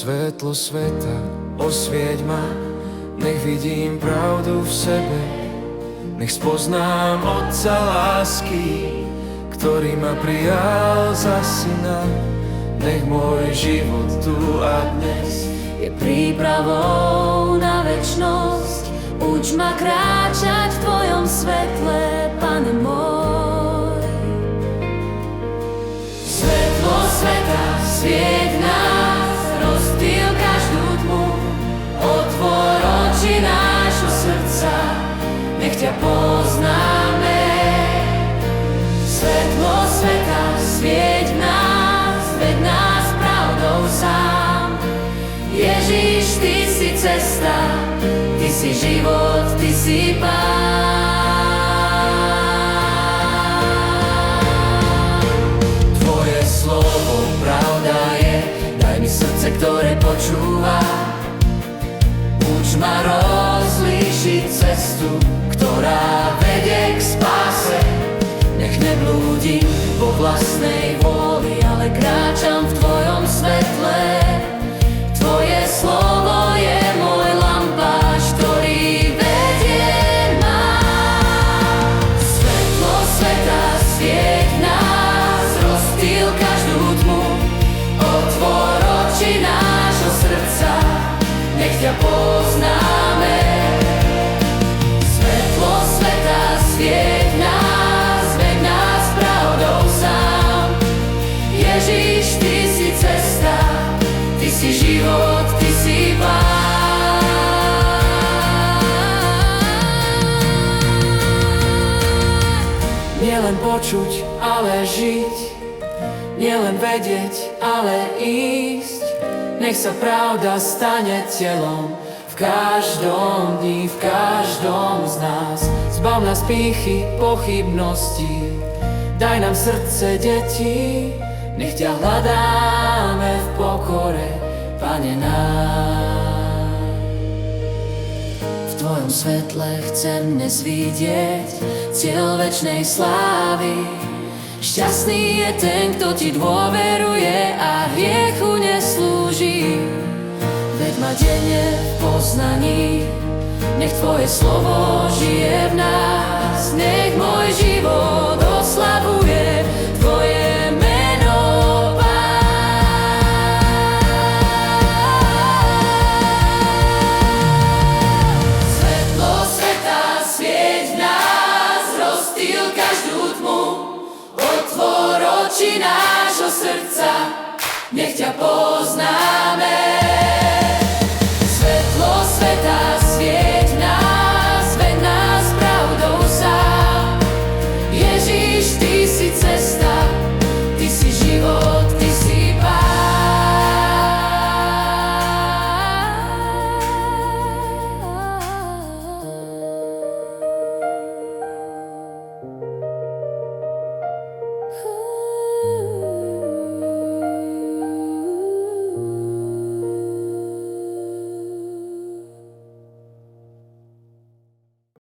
Svetlo sveta, osvieť ma, nech vidím pravdu v sebe, nech spoznám Otca lásky, ktorý ma prijal za syna. Nech môj život tu a dnes je prípravou na večnosť. Uč ma kráčať v tvojom svetle, Pane môj. Svetlo sveta, svieť nás, rozptýl každú tmu. Otvor oči nášho srdca, nech ťa poznáme. Svetlo sveta, svieť nás, ved nás pravdou sám. Ježiš, ty si cesta, ty si život, ty si Pán. Tvoje slovo pravda je, daj mi srdce, ktoré počúva. Uč ma rozlíšiť cestu, ktorá vedie k spáse. Nech neblúdim vo vlastnej vôli, ale kráčam v tvojom svetle. Tvoje slovo je môj lampáš, ktorý vedie ma. Svetlo sveta, svieť nás, rozptýl každú tmu. Otvor oči nášho srdca, nech ťa poznáme. Svetlo sveta, svieť nás, ved nás pravdou sám. Ježiš, ty si cesta, ty si život, ty si Pán. Nielen počuť, ale žiť, nielen vedieť, ale ísť. Nech sa pravda stane telom v každom dni, v každom z nás. Zbav nás pýchy, pochybností, daj nám srdce detí. Nech ťa hľadáme v pokore, Pane náš. V tvojom svetle chcem dnes vidieť cieľ večnej slávy. Šťastný je ten, kto ti dôveruje a hriechu neslúži. Veď ma denne v poznaní, nech tvoje slovo žije v nás. Nech môj život oslavuje tvoje meno, Pán. Svetlo sveta, svieť v nás, rozptýl každú tmu. Otvor oči nášho srdca, nech ťa pozná.